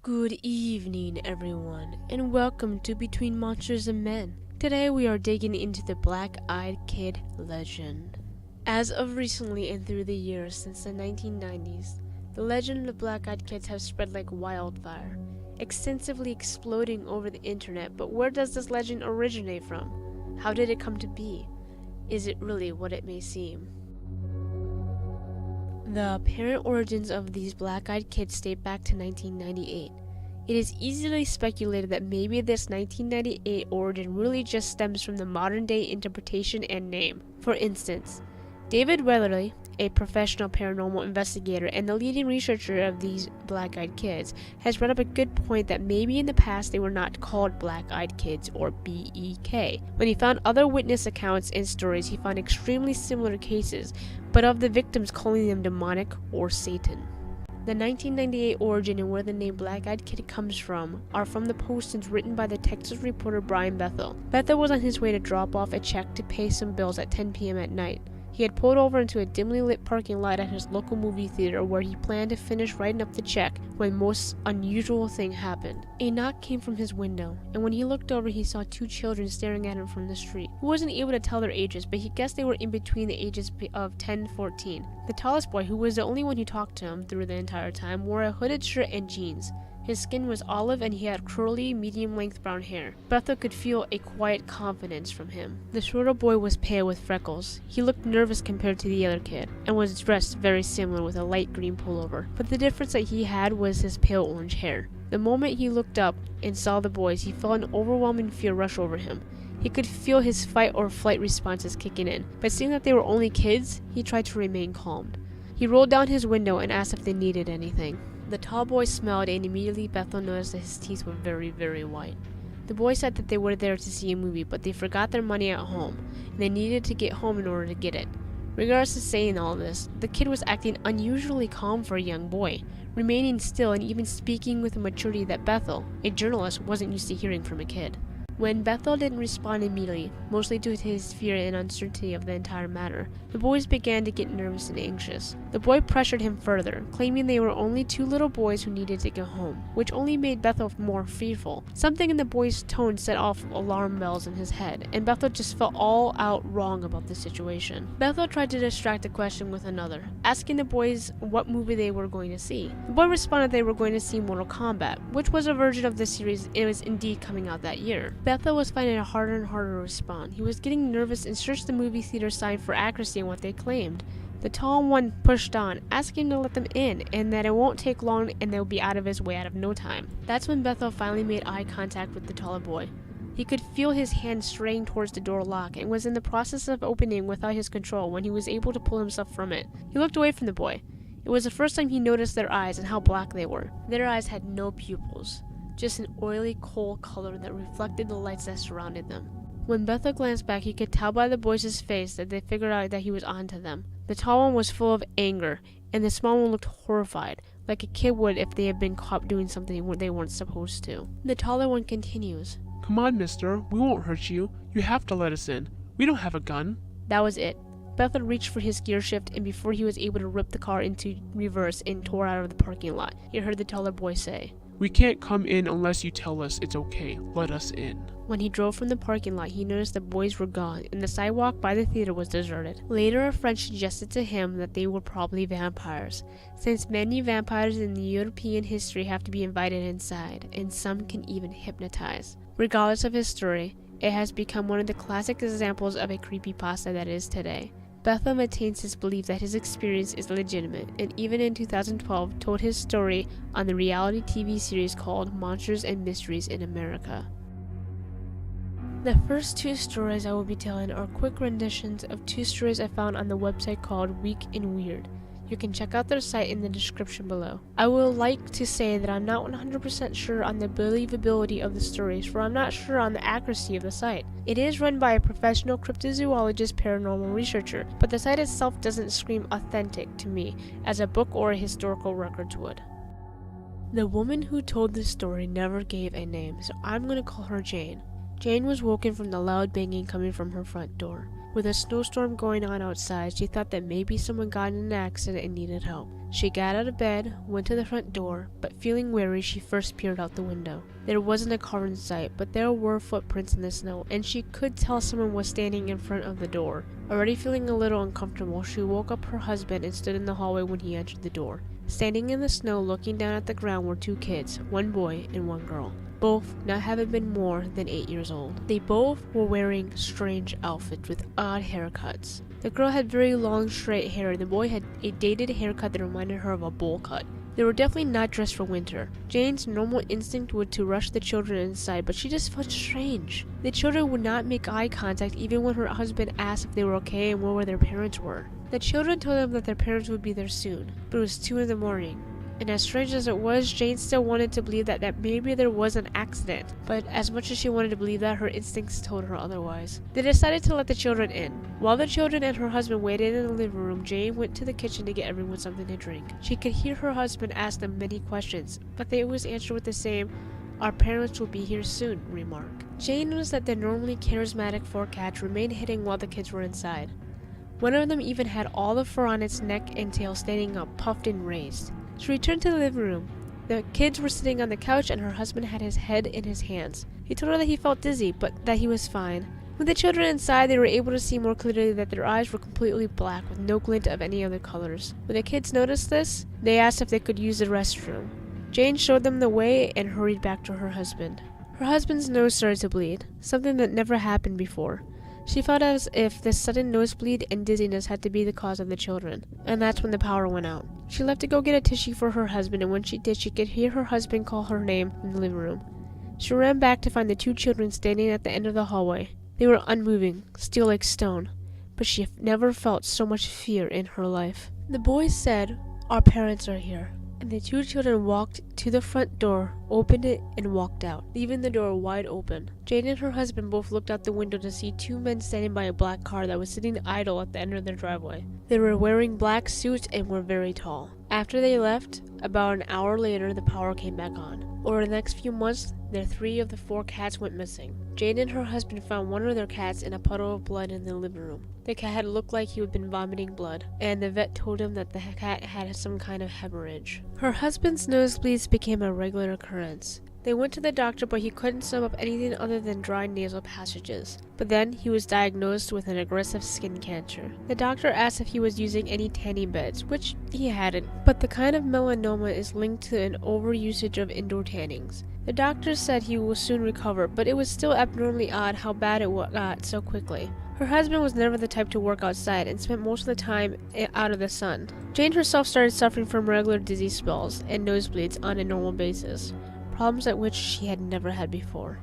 Good evening, everyone, and welcome to Between Monsters and Men. Today we are digging into the Black-Eyed Kid legend. As of recently and through the years since the 1990s, the legend of the Black-Eyed Kids has spread like wildfire, extensively exploding over the internet. But where does this legend originate from? How did it come to be? Is it really what it may seem? The apparent origins of these Black-Eyed Kids date back to 1998. It is easily speculated that maybe this 1998 origin really just stems from the modern-day interpretation and name. For instance, David Weatherly, a professional paranormal investigator and the leading researcher of these Black-Eyed Kids, has brought up a good point that maybe in the past they were not called Black-Eyed Kids or BEK. When he found other witness accounts and stories, he found extremely similar cases, but of the victims calling them demonic or Satan. The 1998 origin and where the name Black-Eyed Kid comes from are from the postings written by the Texas reporter Brian Bethel. Bethel was on his way to drop off a check to pay some bills at 10 p.m. at night. He had pulled over into a dimly lit parking lot at his local movie theater where he planned to finish writing up the check when most unusual thing happened. A knock came from his window, and when he looked over he saw two children staring at him from the street. He wasn't able to tell their ages, but he guessed they were in between the ages of 10 and 14. The tallest boy, who was the only one who talked to him through the entire time, wore a hooded shirt and jeans. His skin was olive and he had curly, medium-length brown hair. Bethel could feel a quiet confidence from him. The shorter boy was pale with freckles. He looked nervous compared to the other kid, and was dressed very similar with a light green pullover. But the difference that he had was his pale orange hair. The moment he looked up and saw the boys, he felt an overwhelming fear rush over him. He could feel his fight or flight responses kicking in, but seeing that they were only kids, he tried to remain calm. He rolled down his window and asked if they needed anything. The tall boy smiled, and immediately Bethel noticed that his teeth were very, very white. The boy said that they were there to see a movie, but they forgot their money at home, and they needed to get home in order to get it. Regardless of saying all this, the kid was acting unusually calm for a young boy, remaining still and even speaking with a maturity that Bethel, a journalist, wasn't used to hearing from a kid. When Bethel didn't respond immediately, mostly due to his fear and uncertainty of the entire matter, the boys began to get nervous and anxious. The boy pressured him further, claiming they were only two little boys who needed to go home, which only made Bethel more fearful. Something in the boy's tone set off alarm bells in his head, and Bethel just felt all out wrong about the situation. Bethel tried to distract the question with another, asking the boys what movie they were going to see. The boy responded they were going to see Mortal Kombat, which was a version of the series and was indeed coming out that year. Bethel was finding it harder and harder to respond. He was getting nervous and searched the movie theater sign for accuracy in what they claimed. The tall one pushed on, asking him to let them in, and that it won't take long and they'll be out of his way out of no time. That's when Bethel finally made eye contact with the taller boy. He could feel his hand straying towards the door lock and was in the process of opening without his control when he was able to pull himself from it. He looked away from the boy. It was the first time he noticed their eyes and how black they were. Their eyes had no pupils, just an oily coal color that reflected the lights that surrounded them. When Bethel glanced back, he could tell by the boys' face that they figured out that he was onto them. The tall one was full of anger, and the small one looked horrified, like a kid would if they had been caught doing something they weren't supposed to. The taller one continues, "Come on, mister, we won't hurt you. You have to let us in. We don't have a gun." That was it. Bethel reached for his gear shift, and before he was able to rip the car into reverse and tore out of the parking lot, he heard the taller boy say, "We can't come in unless you tell us it's okay. Let us in." When he drove from the parking lot, he noticed the boys were gone, and the sidewalk by the theater was deserted. Later, a friend suggested to him that they were probably vampires, since many vampires in the European history have to be invited inside, and some can even hypnotize. Regardless of his story, it has become one of the classic examples of a creepypasta that is today. Bethel maintains his belief that his experience is legitimate, and even in 2012 told his story on the reality TV series called Monsters and Mysteries in America. The first two stories I will be telling are quick renditions of two stories I found on the website called Weak and Weird. You can check out their site in the description below. I would like to say that I'm not 100% sure on the believability of the stories, for I'm not sure on the accuracy of the site. It is run by a professional cryptozoologist paranormal researcher, but the site itself doesn't scream authentic to me, as a book or a historical records would. The woman who told this story never gave a name, so I'm going to call her Jane. Jane was woken from the loud banging coming from her front door. With a snowstorm going on outside, she thought that maybe someone got in an accident and needed help. She got out of bed, went to the front door, but feeling wary, she first peered out the window. There wasn't a car in sight, but there were footprints in the snow, and she could tell someone was standing in front of the door. Already feeling a little uncomfortable, she woke up her husband and stood in the hallway when he entered the door. Standing in the snow, looking down at the ground, were two kids, one boy and one girl, both not having been more than 8 years old. They both were wearing strange outfits with odd haircuts. The girl had very long, straight hair, and the boy had a dated haircut that reminded her of a bowl cut. They were definitely not dressed for winter. Jane's normal instinct would to rush the children inside, but she just felt strange. The children would not make eye contact even when her husband asked if they were okay and where their parents were. The children told them that their parents would be there soon, but it was 2 in the morning. And as strange as it was, Jane still wanted to believe that maybe there was an accident. But as much as she wanted to believe that, her instincts told her otherwise. They decided to let the children in. While the children and her husband waited in the living room, Jane went to the kitchen to get everyone something to drink. She could hear her husband ask them many questions, but they always answered with the same, "Our parents will be here soon," remark. Jane noticed that the normally charismatic 4 cats remained hidden while the kids were inside. One of them even had all the fur on its neck and tail standing up, puffed and raised. She returned to the living room. The kids were sitting on the couch and her husband had his head in his hands. He told her that he felt dizzy, but that he was fine. With the children inside, they were able to see more clearly that their eyes were completely black with no glint of any other colors. When the kids noticed this, they asked if they could use the restroom. Jane showed them the way and hurried back to her husband. Her husband's nose started to bleed, something that never happened before. She felt as if this sudden nosebleed and dizziness had to be the cause of the children, and that's when the power went out. She left to go get a tissue for her husband, and when she did, she could hear her husband call her name in the living room. She ran back to find the 2 children standing at the end of the hallway. They were unmoving, still like stone, but she never felt so much fear in her life. The boy said, "Our parents are here." And the 2 children walked to the front door, opened it, and walked out, leaving the door wide open. Jane and her husband both looked out the window to see 2 men standing by a black car that was sitting idle at the end of their driveway. They were wearing black suits and were very tall. After they left, about an hour later, the power came back on. Over the next few months, their 3 of the 4 cats went missing. Jane and her husband found one of their cats in a puddle of blood in the living room. The cat had looked like he had been vomiting blood, and the vet told him that the cat had some kind of hemorrhage. Her husband's nosebleeds became a regular occurrence. They went to the doctor, but he couldn't sum up anything other than dry nasal passages. But then he was diagnosed with an aggressive skin cancer. The doctor asked if he was using any tanning beds, which he hadn't, but the kind of melanoma is linked to an overusage of indoor tannings. The doctor said he will soon recover, but it was still abnormally odd how bad it got so quickly. Her husband was never the type to work outside and spent most of the time out of the sun. Jane herself started suffering from regular dizzy spells and nosebleeds on a normal basis, problems at which she had never had before.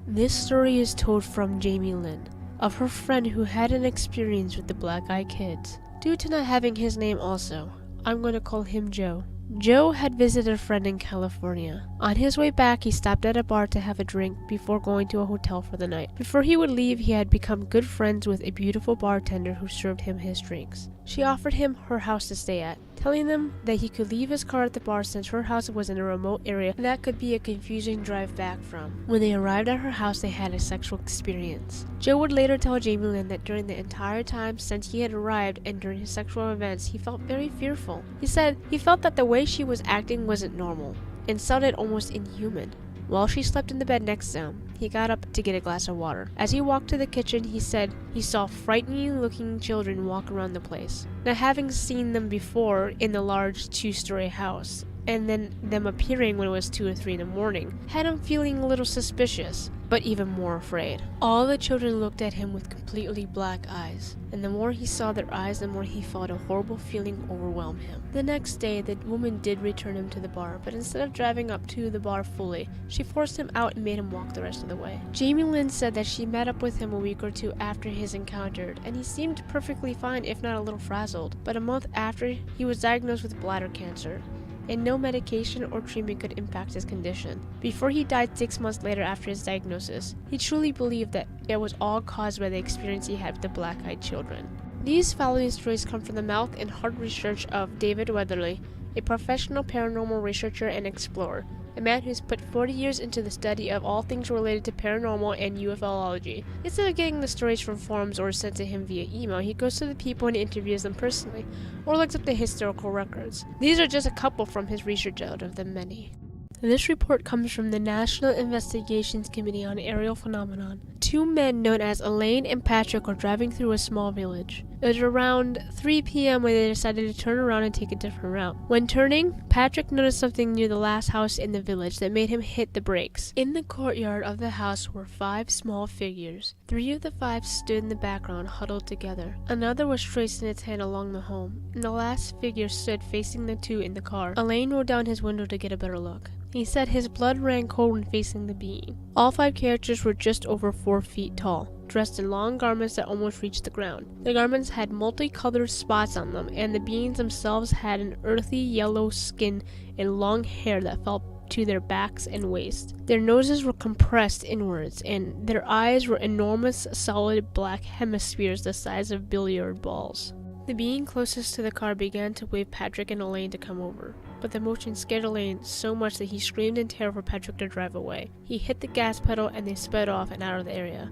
This story is told from Jamie Lynn, of her friend who had an experience with the black-eyed kids. Due to not having his name also, I'm going to call him Joe. Joe had visited a friend in California. On his way back, he stopped at a bar to have a drink before going to a hotel for the night. Before he would leave, he had become good friends with a beautiful bartender who served him his drinks. She offered him her house to stay at, telling them that he could leave his car at the bar since her house was in a remote area that could be a confusing drive back from. When they arrived at her house, they had a sexual experience. Joe would later tell Jamie Lynn that during the entire time since he had arrived and during his sexual events, he felt very fearful. He said he felt that the way she was acting wasn't normal and sounded almost inhuman. While she slept in the bed next to him, he got up to get a glass of water. As he walked to the kitchen, he said he saw frightening-looking children walk around the place. Now, having seen them before in the large 2-story house, and then them appearing when it was 2 or 3 in the morning, had him feeling a little suspicious, but even more afraid. All the children looked at him with completely black eyes, and the more he saw their eyes, the more he felt a horrible feeling overwhelm him. The next day, the woman did return him to the bar, but instead of driving up to the bar fully, she forced him out and made him walk the rest of the way. Jamie Lynn said that she met up with him a week or 2 after his encounter, and he seemed perfectly fine, if not a little frazzled. But a month after, he was diagnosed with bladder cancer, and no medication or treatment could impact his condition. Before he died 6 months later after his diagnosis, he truly believed that it was all caused by the experience he had with the black-eyed children. These following stories come from the mouth and heart research of David Weatherly a professional paranormal researcher and explorer, a man who's put 40 years into the study of all things related to paranormal and ufology. Instead of getting the stories from forums or sent to him via email, he goes to the people and interviews them personally, or looks up the historical records. These are just a couple from his research out of the many. This report comes from the National Investigations Committee on Aerial Phenomenon. Two men known as Elaine and Patrick were driving through a small village. It was around 3 p.m. when they decided to turn around and take a different route. When turning, Patrick noticed something near the last house in the village that made him hit the brakes. In the courtyard of the house were 5 small figures. 3 of the 5 stood in the background, huddled together. Another was tracing its hand along the home, and the last figure stood facing the 2 in the car. Elaine rolled down his window to get a better look. He said his blood ran cold when facing the being. All 5 characters were just over 4 feet tall, dressed in long garments that almost reached the ground. The garments had multicolored spots on them, and the beings themselves had an earthy yellow skin and long hair that fell to their backs and waist. Their noses were compressed inwards, and their eyes were enormous, solid black hemispheres the size of billiard balls. The being closest to the car began to wave Patrick and Elaine to come over, but the motion scared Elaine so much that he screamed in terror for Patrick to drive away. He hit the gas pedal and they sped off and out of the area.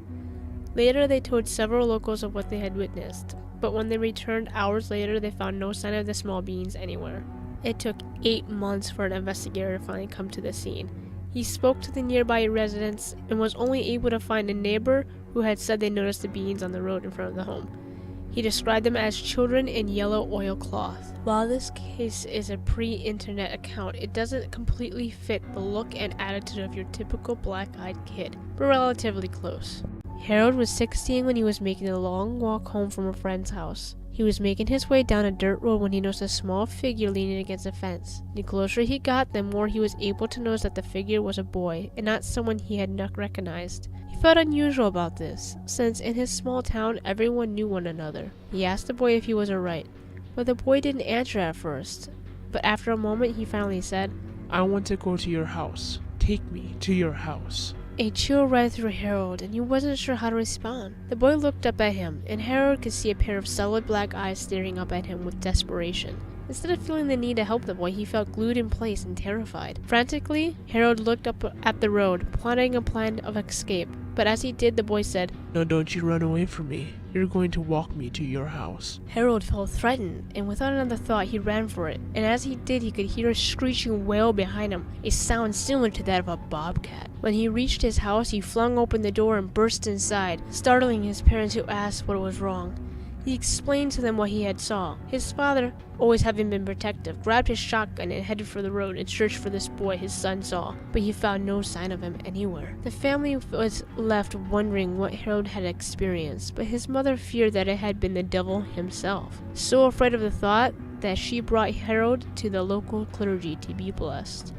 Later, they told several locals of what they had witnessed, but when they returned hours later, they found no sign of the small beings anywhere. It took 8 months for an investigator to finally come to the scene. He spoke to the nearby residents and was only able to find a neighbor who had said they noticed the beings on the road in front of the home. He described them as children in yellow oilcloth. While this case is a pre-internet account, it doesn't completely fit the look and attitude of your typical black-eyed kid, but relatively close. Harold was 16 when he was making a long walk home from a friend's house. He was making his way down a dirt road when he noticed a small figure leaning against a fence. The closer he got, the more he was able to notice that the figure was a boy, and not someone he had not recognized. He felt unusual about this, since in his small town everyone knew one another. He asked the boy if he was alright, but the boy didn't answer at first. But after a moment he finally said, I want to go to your house. Take me to your house. A chill ran through Harold, and he wasn't sure how to respond. The boy looked up at him, and Harold could see a pair of solid black eyes staring up at him with desperation. Instead of feeling the need to help the boy, he felt glued in place and terrified. Frantically, Harold looked up at the road, plotting a plan of escape. But as he did, the boy said, No, don't you run away from me. You're going to walk me to your house. Harold felt threatened, and without another thought, he ran for it. And as he did, he could hear a screeching wail behind him, a sound similar to that of a bobcat. When he reached his house, he flung open the door and burst inside, startling his parents, who asked what was wrong. He explained to them what he had saw. His father, always having been protective, grabbed his shotgun and headed for the road and searched for this boy his son saw, but he found no sign of him anywhere. The family was left wondering what Harold had experienced, but his mother feared that it had been the devil himself, so afraid of the thought that she brought Harold to the local clergy to be blessed.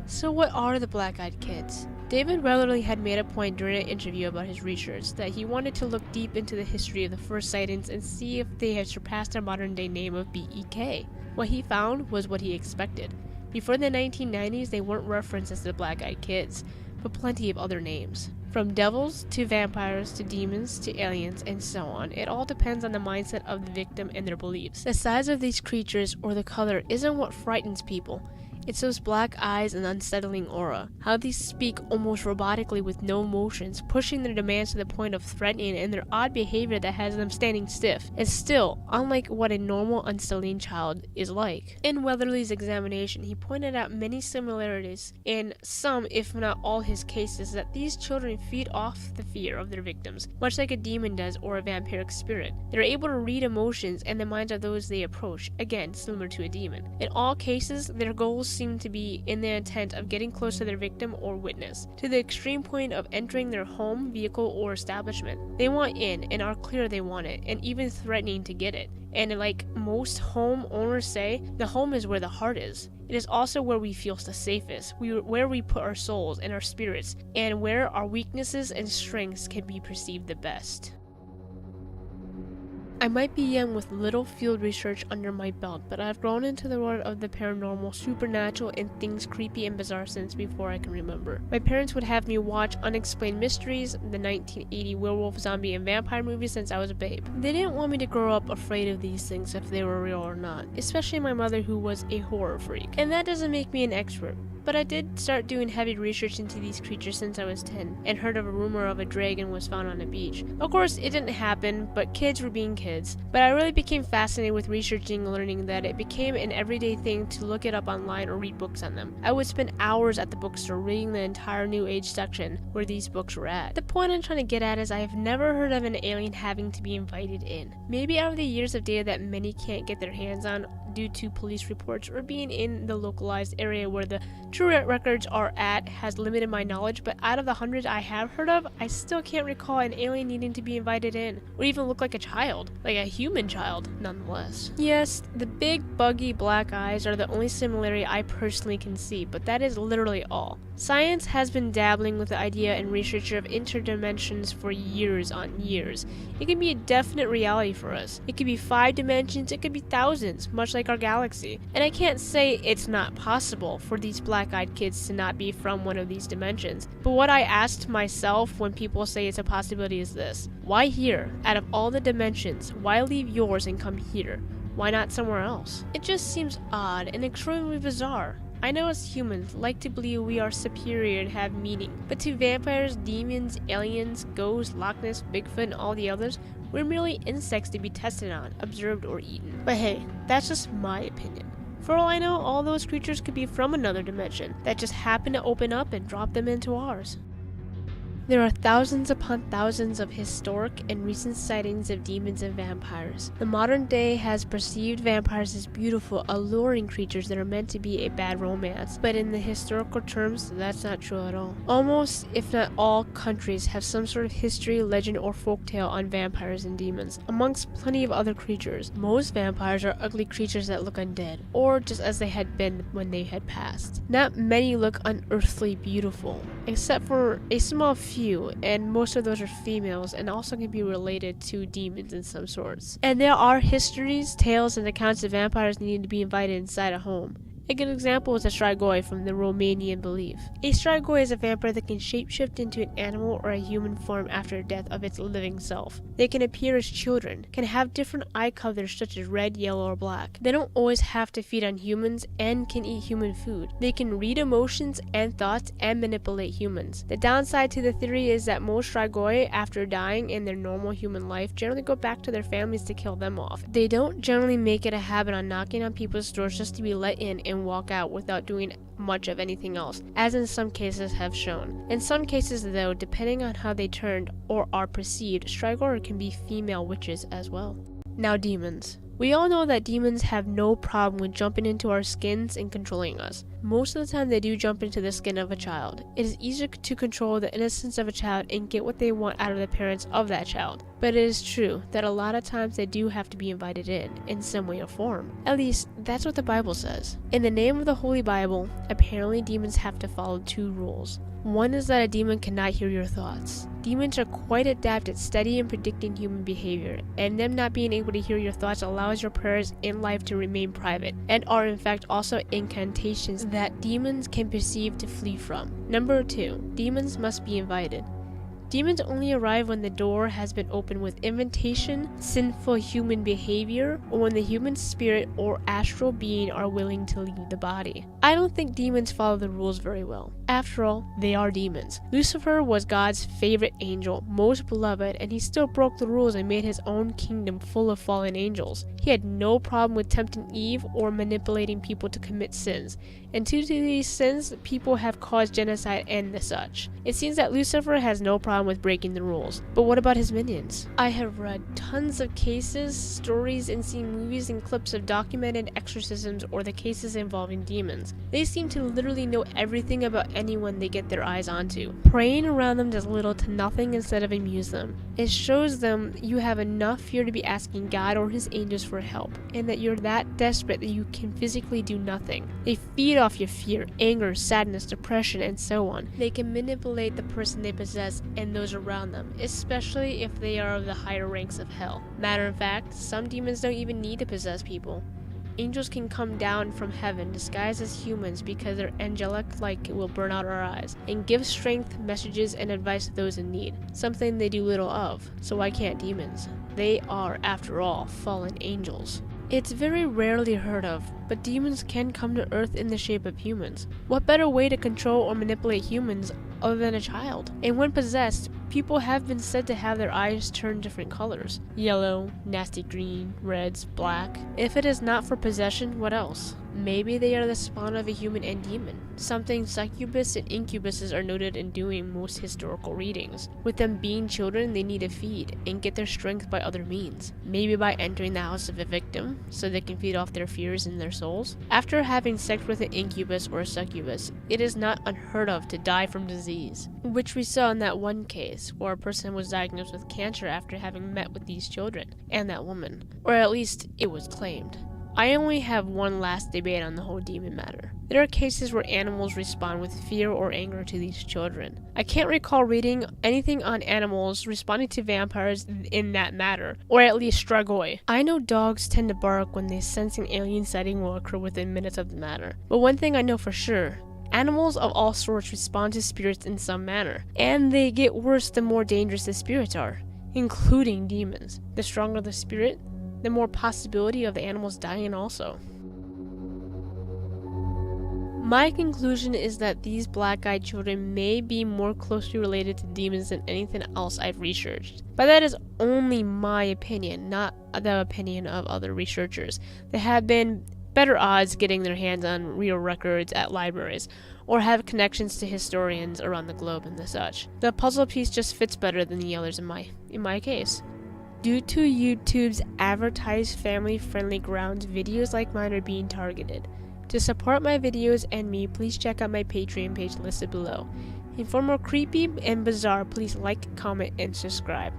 So what are the black-eyed kids? David regularly had made a point during an interview about his research that he wanted to look deep into the history of the first sightings and see if they had surpassed their modern-day name of BEK. What he found was what he expected. Before the 1990s, they weren't referenced as the Black-Eyed Kids, but plenty of other names. From devils, to vampires, to demons, to aliens, and so on. It all depends on the mindset of the victim and their beliefs. The size of these creatures or the color isn't what frightens people. It's those black eyes and unsettling aura. How these speak almost robotically with no emotions, pushing their demands to the point of threatening, and their odd behavior that has them standing stiff. And still, unlike what a normal unsettling child is like. In Weatherly's examination, he pointed out many similarities in some, if not all his cases, that these children feed off the fear of their victims, much like a demon does or a vampiric spirit. They're able to read emotions and the minds of those they approach, again, similar to a demon. In all cases, their goals seem to be in the intent of getting close to their victim or witness, to the extreme point of entering their home, vehicle, or establishment. They want in, and are clear they want it, and even threatening to get it. And like most home owners say, the home is where the heart is. It is also where we feel the safest, where we put our souls and our spirits, and where our weaknesses and strengths can be perceived the best. I might be young with little field research under my belt, but I've grown into the world of the paranormal, supernatural, and things creepy and bizarre since before I can remember. My parents would have me watch Unexplained Mysteries, the 1980 werewolf, zombie, and vampire movies since I was a babe. They didn't want me to grow up afraid of these things if they were real or not, especially my mother, who was a horror freak. And that doesn't make me an expert, but I did start doing heavy research into these creatures since I was 10, and heard of a rumor of a dragon was found on a beach. Of course, it didn't happen, but kids were being kids. But I really became fascinated with researching and learning that it became an everyday thing to look it up online or read books on them. I would spend hours at the bookstore reading the entire New Age section where these books were at. The point I'm trying to get at is I have never heard of an alien having to be invited in. Maybe out of the years of data that many can't get their hands on due to police reports or being in the localized area where the true records are at has limited my knowledge, but out of the hundreds I have heard of, I still can't recall an alien needing to be invited in, or even look like a child, like a human child, nonetheless. Yes, the big, buggy black eyes are the only similarity I personally can see, but that is literally all. Science has been dabbling with the idea and research of interdimensions for years on years. It can be a definite reality for us. It could be 5 dimensions, it could be thousands, much like our galaxy. And I can't say it's not possible for these black-eyed kids to not be from one of these dimensions. But what I asked myself when people say it's a possibility is this: why here? Out of all the dimensions, why leave yours and come here? Why not somewhere else? It just seems odd and extremely bizarre. I know as humans like to believe we are superior and have meaning, but to vampires, demons, aliens, ghosts, Loch Ness, Bigfoot, and all the others, we're merely insects to be tested on, observed, or eaten. But hey, that's just my opinion. For all I know, all those creatures could be from another dimension that just happened to open up and drop them into ours. There are thousands upon thousands of historic and recent sightings of demons and vampires. The modern day has perceived vampires as beautiful, alluring creatures that are meant to be a bad romance, but in the historical terms, that's not true at all. Almost, if not all, countries have some sort of history, legend, or folktale on vampires and demons, amongst plenty of other creatures. Most vampires are ugly creatures that look undead, or just as they had been when they had passed. Not many look unearthly beautiful, except for a small few, and most of those are females and also can be related to demons in some sorts. And there are histories, tales, and accounts of vampires needing to be invited inside a home. A good example is a Strigoi from the Romanian belief. A Strigoi is a vampire that can shapeshift into an animal or a human form after death of its living self. They can appear as children, can have different eye colors such as red, yellow, or black. They don't always have to feed on humans and can eat human food. They can read emotions and thoughts and manipulate humans. The downside to the theory is that most Strigoi, after dying in their normal human life, generally go back to their families to kill them off. They don't generally make it a habit on knocking on people's doors just to be let in and walk out without doing much of anything else, as in some cases have shown. In some cases though, depending on how they turned or are perceived, Strigoi can be female witches as well. Now demons. We all know that demons have no problem with jumping into our skins and controlling us. Most of the time they do jump into the skin of a child. It is easier to control the innocence of a child and get what they want out of the parents of that child. But it is true that a lot of times they do have to be invited in some way or form. At least, that's what the Bible says. In the name of the Holy Bible, apparently demons have to follow 2 rules. One is that a demon cannot hear your thoughts. Demons are quite adept at studying and predicting human behavior, and them not being able to hear your thoughts allows your prayers in life to remain private, and are in fact also incantations that demons can perceive to flee from. Number 2, demons must be invited. Demons only arrive when the door has been opened with invitation, sinful human behavior, or when the human spirit or astral being are willing to leave the body. I don't think demons follow the rules very well. After all, they are demons. Lucifer was God's favorite angel, most beloved, and he still broke the rules and made his own kingdom full of fallen angels. He had no problem with tempting Eve or manipulating people to commit sins, and due to these sins, people have caused genocide and the such. It seems that Lucifer has no problem with breaking the rules. But what about his minions? I have read tons of cases, stories, and seen movies and clips of documented exorcisms or the cases involving demons. They seem to literally know everything about anyone they get their eyes onto. Praying around them does little to nothing instead of amuse them. It shows them you have enough fear to be asking God or his angels for help, and that you're that desperate that you can physically do nothing. They feed off your fear, anger, sadness, depression, and so on. They can manipulate the person they possess, and and those around them, especially if they are of the higher ranks of hell. Matter of fact, some demons don't even need to possess people. Angels can come down from heaven disguised as humans because their angelic light will burn out our eyes and give strength, messages, and advice to those in need, something they do little of. So why can't demons? They are, after all, fallen angels. It's very rarely heard of, but demons can come to Earth in the shape of humans. What better way to control or manipulate humans other than a child? And when possessed, people have been said to have their eyes turn different colors. Yellow, nasty green, reds, black. If it is not for possession, what else? Maybe they are the spawn of a human and demon, something succubus and incubuses are noted in doing most historical readings. With them being children, they need to feed and get their strength by other means. Maybe by entering the house of a victim, so they can feed off their fears and their souls. After having sex with an incubus or a succubus, it is not unheard of to die from disease, which we saw in that one case, where a person was diagnosed with cancer after having met with these children, and that woman. Or at least, it was claimed. I only have one last debate on the whole demon matter. There are cases where animals respond with fear or anger to these children. I can't recall reading anything on animals responding to vampires in that matter, or at least strigoi. I know dogs tend to bark when they sense an alien sighting will occur within minutes of the matter. But one thing I know for sure, animals of all sorts respond to spirits in some manner, and they get worse the more dangerous the spirits are, including demons. The stronger the spirit, the more possibility of the animals dying also. My conclusion is that these black-eyed children may be more closely related to demons than anything else I've researched. But that is only my opinion, not the opinion of other researchers. There have been better odds getting their hands on real records at libraries, or have connections to historians around the globe and the such. The puzzle piece just fits better than the others in my case. Due to YouTube's advertised family-friendly grounds, videos like mine are being targeted. To support my videos and me, please check out my Patreon page listed below. And for more creepy and bizarre, please like, comment, and subscribe.